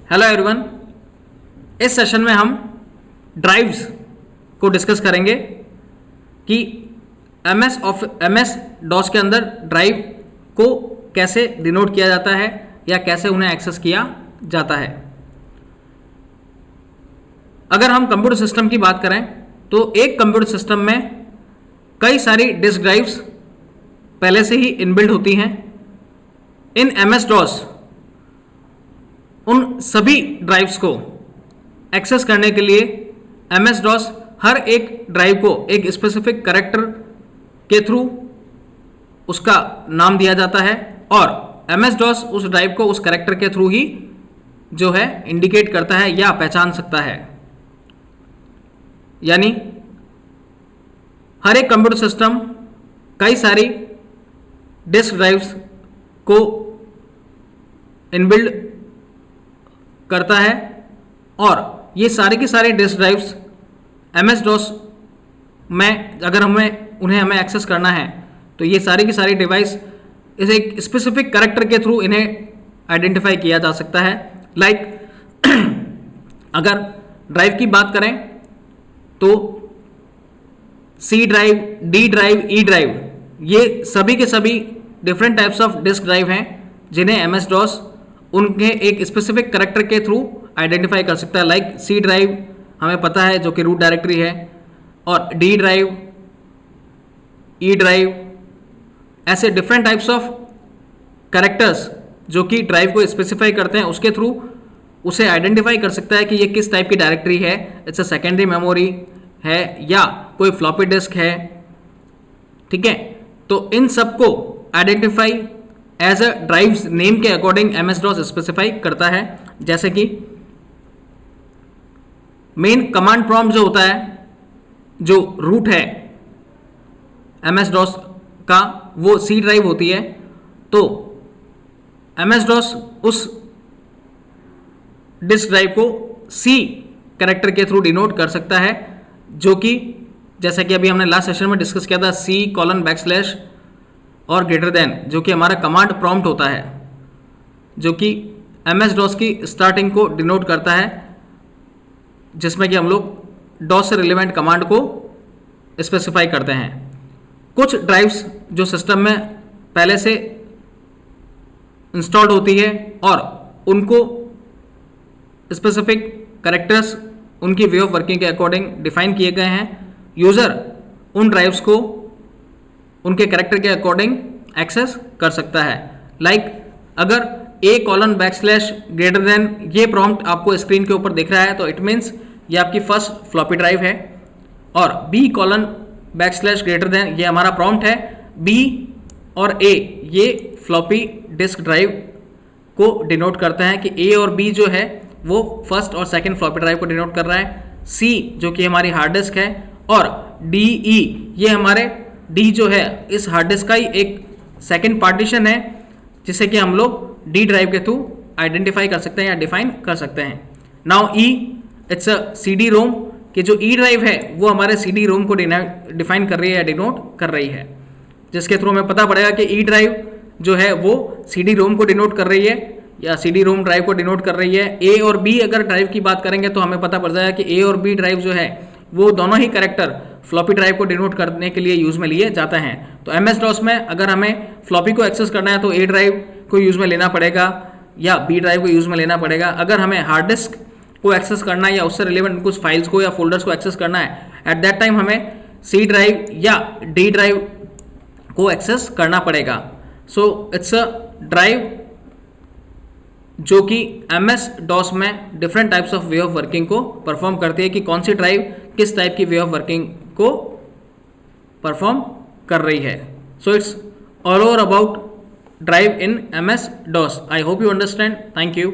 Hello everyone. इस session में हम ड्राइव्स को डिस्कस करेंगे कि एमएस डॉस के अंदर ड्राइव को कैसे डिनोट किया जाता है या कैसे उन्हें एक्सेस किया जाता है। अगर हम कंप्यूटर सिस्टम की बात करें तो एक कंप्यूटर सिस्टम में कई सारी डिस्क ड्राइव्स पहले से ही इनबिल्ट होती हैं। इन एमएस डॉस उन सभी ड्राइव्स को एक्सेस करने के लिए एमएस डॉस हर एक ड्राइव को एक स्पेसिफिक कैरेक्टर के थ्रू उसका नाम दिया जाता है और एमएस डॉस उस ड्राइव को उस कैरेक्टर के थ्रू ही जो है इंडिकेट करता है या पहचान सकता है। यानी हर एक कंप्यूटर सिस्टम कई सारी डिस्क ड्राइव्स को इनबिल्ड करता है और ये सारे की सारी डिस्क ड्राइव्स एमएस डॉस में अगर हमें एक्सेस करना है तो ये सारी की सारी डिवाइस इस एक स्पेसिफिक कैरेक्टर के थ्रू इन्हें आइडेंटिफाई किया जा सकता है। लाइक अगर ड्राइव की बात करें तो C drive, D drive, E drive, ये सभी के सभी different types of disk drive हैं जिन्हें एमएस डॉस उनके एक स्पेसिफिक कैरेक्टर के थ्रू आइडेंटिफाई कर सकता है। लाइक सी ड्राइव हमें पता है जो कि रूट डायरेक्टरी है, और डी ड्राइव, ई ड्राइव, ऐसे डिफरेंट टाइप्स ऑफ कैरेक्टर्स जो कि ड्राइव को स्पेसिफाई करते हैं उसके थ्रू उसे आइडेंटिफाई कर सकता है कि ये किस टाइप की डायरेक्टरी है। इट्स अ सेकेंडरी मेमोरी है या कोई फ्लॉपी डिस्क है। ठीक है, तो इन सबको identify as a drives name के अकॉर्डिंग एमएस डॉस स्पेसिफाई करता है। जैसे कि मेन कमांड प्रॉम्प्ट जो होता है, जो रूट है एमएस डॉस का, वो सी ड्राइव होती है। तो एमएस डॉस उस डिस्क ड्राइव को सी कैरेक्टर के थ्रू डिनोट कर सकता है, जो कि जैसा कि अभी हमने लास्ट सेशन में डिस्कस किया था, C:\/ और ग्रेटर देन, जो कि हमारा कमांड प्रॉम्प्ट होता है, जो कि एमएस डॉस की स्टार्टिंग को डिनोट करता है, जिसमें कि हम लोग डॉस से रिलेवेंट कमांड को स्पेसिफाई करते हैं। कुछ ड्राइव्स जो सिस्टम में पहले से इंस्टॉल्ड होती है और उनको स्पेसिफिक कैरेक्टर्स उनकी वे ऑफ वर्किंग के अकॉर्डिंग डिफाइन किए गए हैं। यूज़र उन ड्राइव्स को उनके कैरेक्टर के अकॉर्डिंग एक्सेस कर सकता है। लाइक अगर A:\/ ये प्रॉम्प्ट आपको स्क्रीन के ऊपर दिख रहा है तो इट मीन्स ये आपकी फर्स्ट फ्लॉपी ड्राइव है, और B:\/ ये हमारा प्रॉम्प्ट है। B और A ये फ्लॉपी डिस्क ड्राइव को डिनोट करता है कि A और B जो है वो फर्स्ट और सेकंड फ्लॉपी ड्राइव को डिनोट कर रहा है। C जो कि हमारी हार्ड डिस्क है, और DE ये हमारे D जो है इस हार्ड डिस्क का ही एक सेकंड पार्टीशन है, जिसे कि हम लोग D ड्राइव के थ्रू आइडेंटिफाई कर सकते हैं या डिफाइन कर सकते हैं। Now E it's a CD रोम, कि जो E ड्राइव है वो हमारे CD रोम को डिफाइन कर रही है या डिनोट कर रही है, जिसके थ्रू हमें पता पड़ेगा कि E ड्राइव जो है वो CD रोम को डिनोट कर रही है या CD रोम ड्राइव को डिनोट कर रही है। A और B अगर ड्राइव की बात करेंगे तो हमें पता पड़ जाएगा कि A और B ड्राइव जो है वो दोनों ही कैरेक्टर फ्लॉपी ड्राइव को डिनोट करने के लिए यूज में लिए जाते हैं। तो एमएस डॉस में अगर हमें फ्लॉपी को एक्सेस करना है तो A ड्राइव को यूज में लेना पड़ेगा या B ड्राइव को यूज में लेना पड़ेगा। अगर हमें हार्ड डिस्क को एक्सेस करना है या उससे रिलेवेंट कुछ फाइल्स को या फोल्डर्स को एक्सेस करना है, एट दैट टाइम हमें C ड्राइव या D ड्राइव को एक्सेस करना पड़ेगा। सो इट्स अ ड्राइव जो कि एमएस डॉस में different types of way of working को परफॉर्म करती है कि कौन सी ड्राइव किस टाइप की वे ऑफ वर्किंग को परफॉर्म कर रही है। So it's all over about drive in MS DOS. I hope you understand. Thank you.